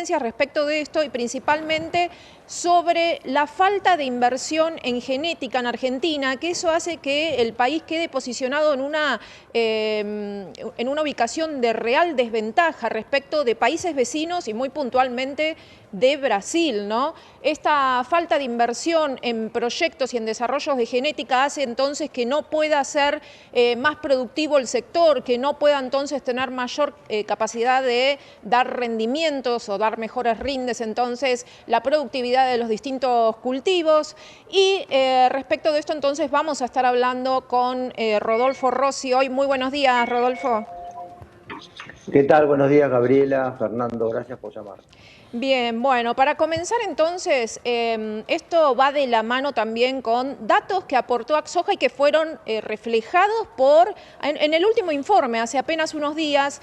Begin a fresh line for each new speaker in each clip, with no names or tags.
referencias respecto de esto y principalmente sobre la falta de inversión en genética en Argentina, que eso hace que el país quede posicionado en una ubicación de real desventaja respecto de países vecinos y muy puntualmente de Brasil, ¿no? Esta falta de inversión en proyectos y en desarrollos de genética hace entonces que no pueda ser más productivo el sector, que no pueda entonces tener mayor capacidad de dar rendimientos o dar mejores rindes entonces la productividad de los distintos cultivos. Y respecto de esto entonces vamos a estar hablando con Rodolfo Rossi hoy. Muy buenos días, Rodolfo.
¿Qué tal? Buenos días, Gabriela, Fernando, gracias por llamar.
Bien, bueno, para comenzar entonces, esto va de la mano también con datos que aportó Axoja y que fueron reflejados en el último informe, hace apenas unos días,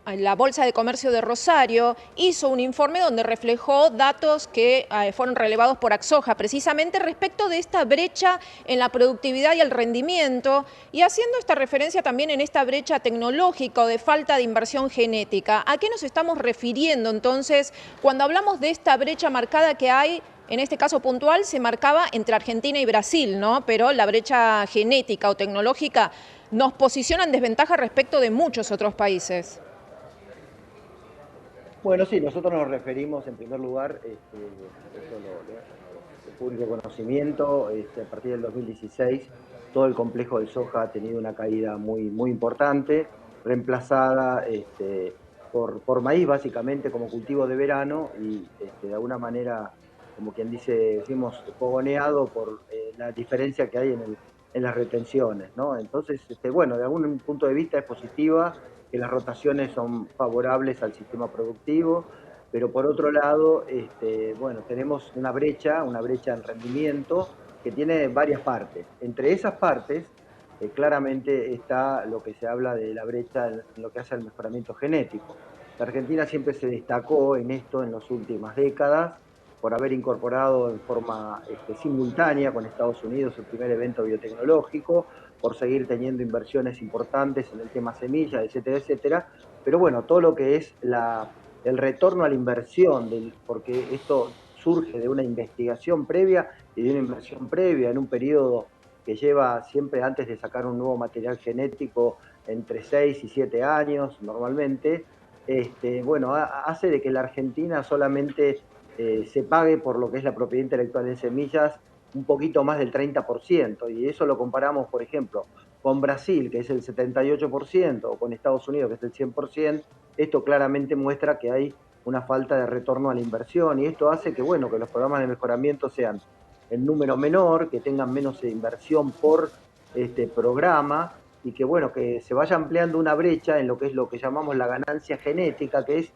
la Bolsa de Comercio de Rosario hizo un informe donde reflejó datos que fueron relevados por Axoja, precisamente respecto de esta brecha en la productividad y el rendimiento, y haciendo esta referencia también en esta brecha tecnológica o de falta de inversión genética. ¿A qué nos estamos refiriendo entonces cuando hablamos de esta brecha marcada que hay? En este caso puntual se marcaba entre Argentina y Brasil, ¿no? Pero la brecha genética o tecnológica nos posiciona en desventaja respecto de muchos otros países.
Bueno, sí, nosotros nos referimos en primer lugar, eso de público conocimiento, a partir del 2016 todo el complejo de soja ha tenido una caída muy importante, reemplazada por maíz básicamente como cultivo de verano y de alguna manera, como quien dice, decimos, fogoneado por la diferencia que hay en las retenciones, ¿no? Entonces, bueno, de algún punto de vista es positiva, que las rotaciones son favorables al sistema productivo, pero por otro lado, bueno, tenemos una brecha en rendimiento que tiene varias partes. Entre esas partes, claramente está lo que se habla de la brecha en lo que hace al mejoramiento genético. La Argentina siempre se destacó en esto en las últimas décadas por haber incorporado en forma simultánea con Estados Unidos el primer evento biotecnológico, por seguir teniendo inversiones importantes en el tema semillas, etcétera, etcétera. Pero bueno, todo lo que es el retorno a la inversión, porque esto surge de una investigación previa y de una inversión previa en un periodo que lleva siempre antes de sacar un nuevo material genético entre 6 y 7 años normalmente, bueno, hace de que la Argentina solamente se pague por lo que es la propiedad intelectual en semillas un poquito más del 30%, y eso lo comparamos, por ejemplo, con Brasil, que es el 78%, o con Estados Unidos, que es el 100%, esto claramente muestra que hay una falta de retorno a la inversión, y esto hace que, bueno, que los programas de mejoramiento sean en número menor, que tengan menos inversión por programa, y que, bueno, que se vaya ampliando una brecha en lo que es lo que llamamos la ganancia genética, que es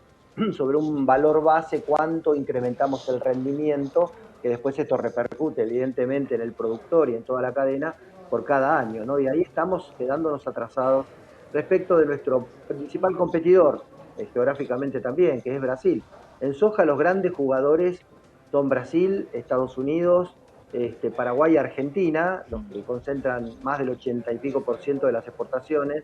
sobre un valor base cuánto incrementamos el rendimiento, que después esto repercute evidentemente en el productor y en toda la cadena por cada año, ¿no? Y ahí estamos quedándonos atrasados respecto de nuestro principal competidor, geográficamente también, que es Brasil. En soja los grandes jugadores son Brasil, Estados Unidos, Paraguay y Argentina, los que concentran más del 80 y pico por ciento de las exportaciones,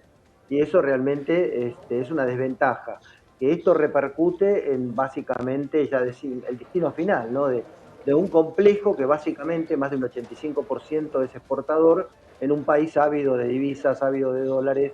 y eso realmente es una desventaja. Que esto repercute en básicamente ya decir, el destino final, ¿no? De un complejo que básicamente más de un 85% es exportador en un país ávido de divisas, ávido de dólares,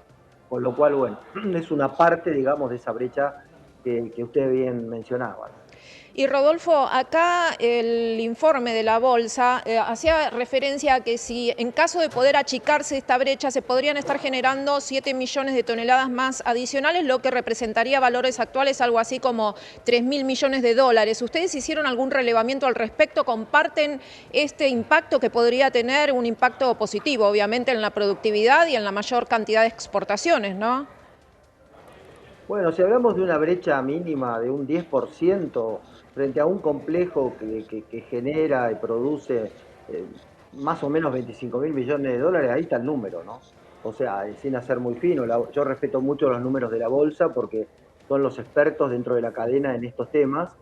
con lo cual, bueno, es una parte, digamos, de esa brecha que usted bien mencionaba, ¿no?
Y Rodolfo, acá el informe de la Bolsa hacía referencia a que si en caso de poder achicarse esta brecha se podrían estar generando 7 millones de toneladas más adicionales, lo que representaría valores actuales algo así como 3.000 millones de dólares. ¿Ustedes hicieron algún relevamiento al respecto? ¿Comparten este impacto que podría tener un impacto positivo, obviamente, en la productividad y en la mayor cantidad de exportaciones, ¿no?
Bueno, si hablamos de una brecha mínima de un 10% frente a un complejo que genera y produce eh, más o menos 25.000 millones de dólares, ahí está el número, ¿no? O sea, sin hacer muy fino, yo respeto mucho los números de la bolsa porque son los expertos dentro de la cadena en estos temas,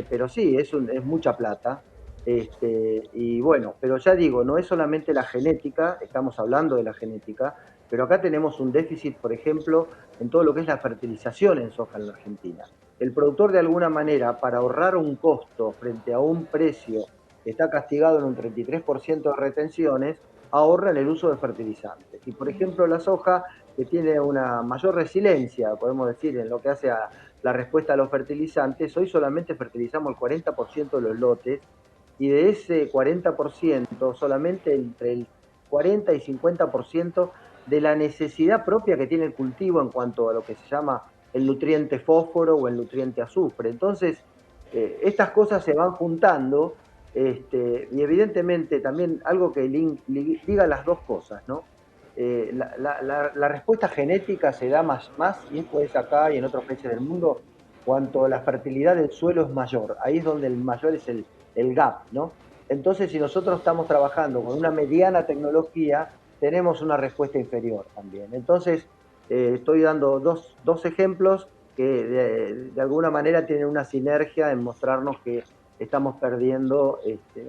pero sí, es mucha plata. Y bueno, pero ya digo, no es solamente la genética, estamos hablando de la genética, Pero acá tenemos un déficit, por ejemplo, en todo lo que es la fertilización en soja en la Argentina. El productor, de alguna manera, para ahorrar un costo frente a un precio que está castigado en un 33% de retenciones, ahorra en el uso de fertilizantes. Y, por ejemplo, la soja, que tiene una mayor resiliencia, podemos decir, en lo que hace a la respuesta a los fertilizantes, hoy solamente fertilizamos el 40% de los lotes, y de ese 40%, solamente entre el 40 y 50% de la necesidad propia que tiene el cultivo en cuanto a lo que se llama el nutriente fósforo o el nutriente azufre. Entonces, estas cosas se van juntando, y evidentemente también algo que liga las dos cosas, ¿no? La respuesta genética se da más, y esto es acá y en otros países del mundo, cuanto la fertilidad del suelo es mayor. Ahí es donde el mayor es el gap, ¿no? Entonces, si nosotros estamos trabajando con una mediana tecnología, tenemos una respuesta inferior también. Entonces, estoy dando dos ejemplos que de alguna manera tienen una sinergia en mostrarnos que estamos perdiendo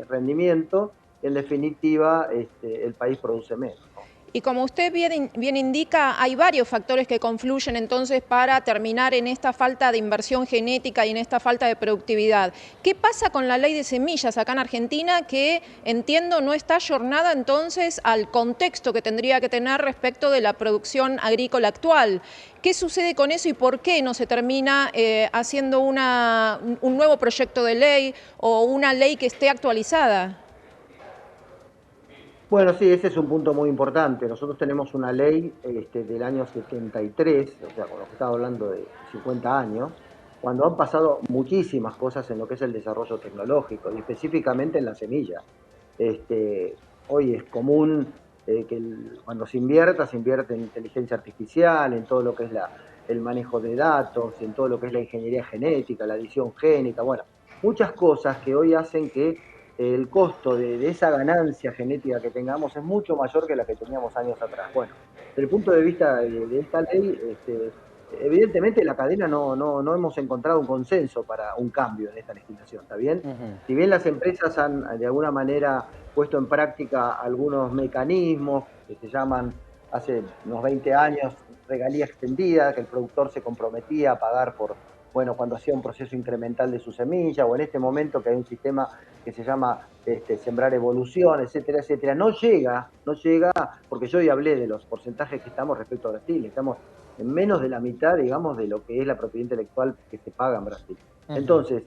rendimiento. En definitiva, el país produce menos.
Y como usted bien indica, hay varios factores que confluyen entonces para terminar en esta falta de inversión genética y en esta falta de productividad. ¿Qué pasa con la ley de semillas acá en Argentina, que entiendo no está ayornada entonces al contexto que tendría que tener respecto de la producción agrícola actual? ¿Qué sucede con eso y por qué no se termina haciendo un nuevo proyecto de ley o una ley que esté actualizada?
Bueno, sí, ese es un punto muy importante. Nosotros tenemos una ley del año 73, o sea, con lo que estaba hablando de 50 años, cuando han pasado muchísimas cosas en lo que es el desarrollo tecnológico y específicamente en la semilla. Hoy es común que cuando se invierte en inteligencia artificial, en todo lo que es el manejo de datos, en todo lo que es la ingeniería genética, la edición génica, bueno, muchas cosas que hoy hacen que el costo de esa ganancia genética que tengamos es mucho mayor que la que teníamos años atrás. Bueno, desde el punto de vista de esta ley, evidentemente la cadena no hemos encontrado un consenso para un cambio en esta legislación, ¿está bien? Si bien las empresas han de alguna manera puesto en práctica algunos mecanismos que se llaman hace unos 20 años regalía extendida, que el productor se comprometía a pagar bueno, cuando hacía un proceso incremental de su semilla, o en este momento que hay un sistema que se llama Sembrar Evolución, etcétera, etcétera. No llega, porque yo hoy hablé de los porcentajes que estamos respecto a Brasil, estamos en menos de la mitad, digamos, de lo que es la propiedad intelectual que se paga en Brasil. Entonces,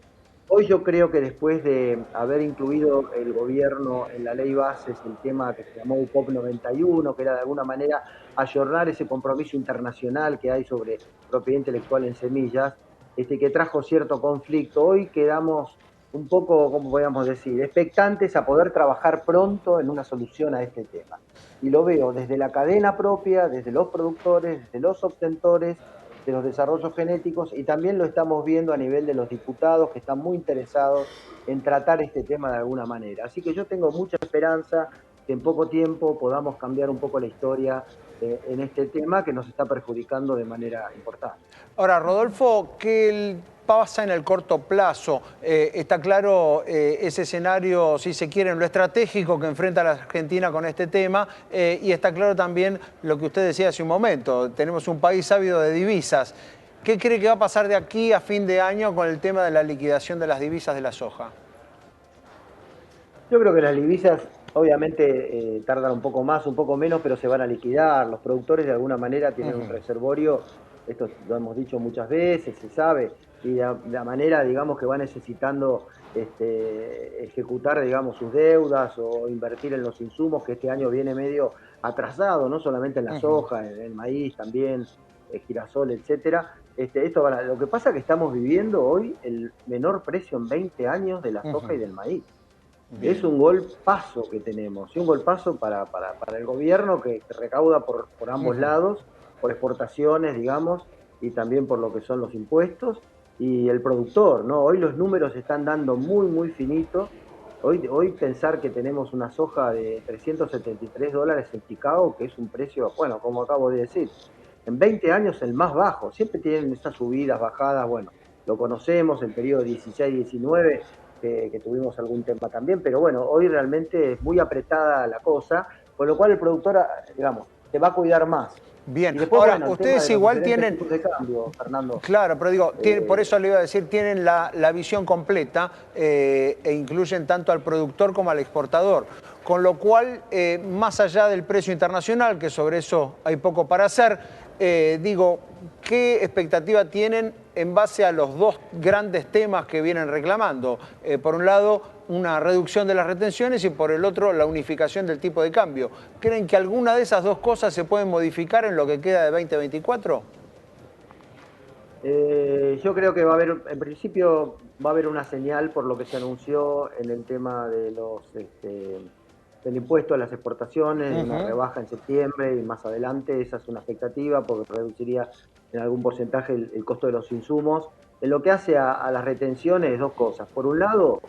hoy yo creo que después de haber incluido el gobierno en la ley bases el tema que se llamó UPOP 91, que era de alguna manera ayornar ese compromiso internacional que hay sobre propiedad intelectual en semillas, que trajo cierto conflicto, hoy quedamos un poco, como podríamos decir, expectantes a poder trabajar pronto en una solución a este tema. Y lo veo desde la cadena propia, desde los productores, desde los obtentores, de los desarrollos genéticos, y también lo estamos viendo a nivel de los diputados que están muy interesados en tratar este tema de alguna manera. Así que yo tengo mucha esperanza que en poco tiempo podamos cambiar un poco la historia en este tema que nos está perjudicando de manera importante.
Ahora, Rodolfo, ¿qué pasa en el corto plazo? Está claro ese escenario, si se quiere, en lo estratégico que enfrenta la Argentina con este tema, y está claro también lo que usted decía hace un momento, tenemos un país ávido de divisas. ¿Qué cree que va a pasar de aquí a fin de año con el tema de la liquidación de las divisas de la soja?
Yo creo que las divisas obviamente tardan un poco más, un poco menos, pero se van a liquidar. Los productores de alguna manera tienen un reservorio, esto lo hemos dicho muchas veces, se sabe, y de la manera, digamos, que va necesitando ejecutar, digamos, sus deudas o invertir en los insumos, que este año viene medio atrasado, no solamente en la soja, en el maíz también, girasol, etcétera. Lo que pasa es que estamos viviendo hoy el menor precio en 20 años de la soja y del maíz. Bien. Es un golpazo que tenemos, y un golpazo para el gobierno que recauda por ambos lados, por exportaciones, digamos, y también por lo que son los impuestos, y el productor, ¿no? Hoy los números están dando muy, muy finitos. Hoy pensar que tenemos una soja de $373 en Chicago, que es un precio, bueno, como acabo de decir, en 20 años el más bajo. Siempre tienen estas subidas, bajadas, bueno, lo conocemos, el periodo 16-19, que tuvimos algún tema también, pero bueno, hoy realmente es muy apretada la cosa, con lo cual el productor, digamos, se va a cuidar más.
Bien,
Y después,
ahora
bueno, el tema
ustedes
de los
igual
diferentes
tienen...
tipos de cambio, Fernando.
Claro, pero digo, por eso le iba a decir, tienen la visión completa e incluyen tanto al productor como al exportador. Con lo cual, más allá del precio internacional, que sobre eso hay poco para hacer, digo, ¿qué expectativa tienen en base a los dos grandes temas que vienen reclamando? Por un lado, una reducción de las retenciones y por el otro, la unificación del tipo de cambio. ¿Creen que alguna de esas dos cosas se pueden modificar en lo que queda de 2024?
Yo creo que va a haber, en principio, va a haber una señal por lo que se anunció en el tema de del impuesto a las exportaciones, una rebaja en septiembre y más adelante. Esa es una expectativa porque reduciría en algún porcentaje el costo de los insumos. En lo que hace a las retenciones, dos cosas. Por un lado,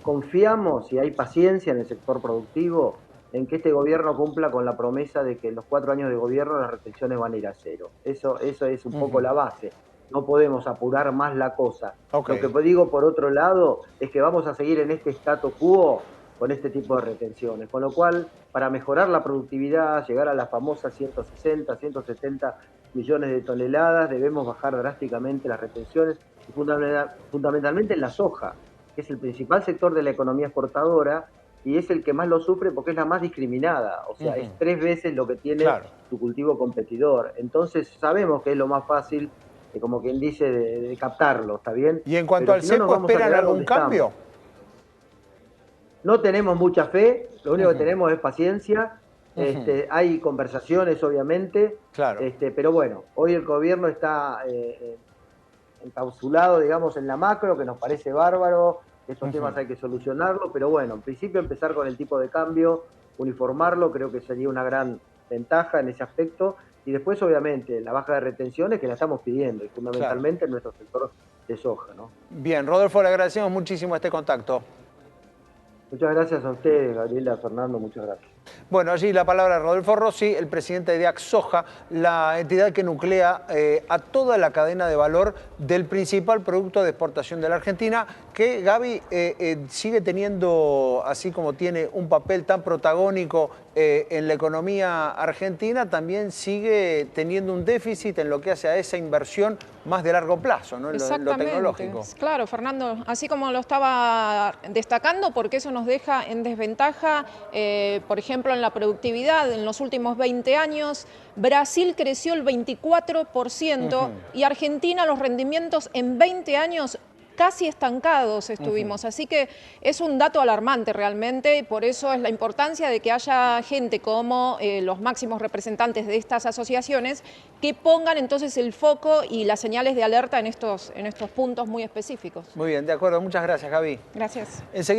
confiamos y hay paciencia en el sector productivo en que este gobierno cumpla con la promesa de que en los 4 años de gobierno las retenciones van a ir a cero. Eso es un poco la base. No podemos apurar más la cosa.
Okay.
Lo que digo por otro lado es que vamos a seguir en este status quo con este tipo de retenciones. Con lo cual, para mejorar la productividad, llegar a las famosas 160, 170 millones de toneladas, debemos bajar drásticamente las retenciones, y fundamentalmente en la soja, que es el principal sector de la economía exportadora y es el que más lo sufre porque es la más discriminada. O sea, es 3 veces lo que tiene su cultivo competidor. Entonces, sabemos que es lo más fácil, como quien dice, de captarlo, ¿está bien?
Y en cuanto al cepo, ¿esperan algún cambio?
No tenemos mucha fe, lo único que tenemos es paciencia. Hay conversaciones, obviamente, pero bueno, hoy el gobierno está encapsulado, digamos, en la macro, que nos parece bárbaro. Estos temas hay que solucionarlos, pero bueno, en principio empezar con el tipo de cambio, uniformarlo, creo que sería una gran ventaja en ese aspecto. Y después, obviamente, la baja de retenciones que la estamos pidiendo, y fundamentalmente en nuestro sector de soja, ¿no?
Bien, Rodolfo, le agradecemos muchísimo este contacto.
Muchas gracias a ustedes, Gabriela, Fernando, muchas gracias.
Bueno, allí la palabra de Rodolfo Rossi, el presidente de Axoja, la entidad que nuclea a toda la cadena de valor del principal producto de exportación de la Argentina, que Gaby sigue teniendo, así como tiene un papel tan protagónico en la economía argentina, también sigue teniendo un déficit en lo que hace a esa inversión más de largo plazo, ¿no? En lo tecnológico.
Claro, Fernando, así como lo estaba destacando, porque eso nos deja en desventaja, por ejemplo, en la productividad. En los últimos 20 años, Brasil creció el 24% y Argentina los rendimientos en 20 años casi estancados estuvimos. Así que es un dato alarmante realmente, y por eso es la importancia de que haya gente como los máximos representantes de estas asociaciones que pongan entonces el foco y las señales de alerta en estos puntos muy específicos.
Muy bien, de acuerdo. Muchas gracias, Gaby.
Gracias.
Enseguida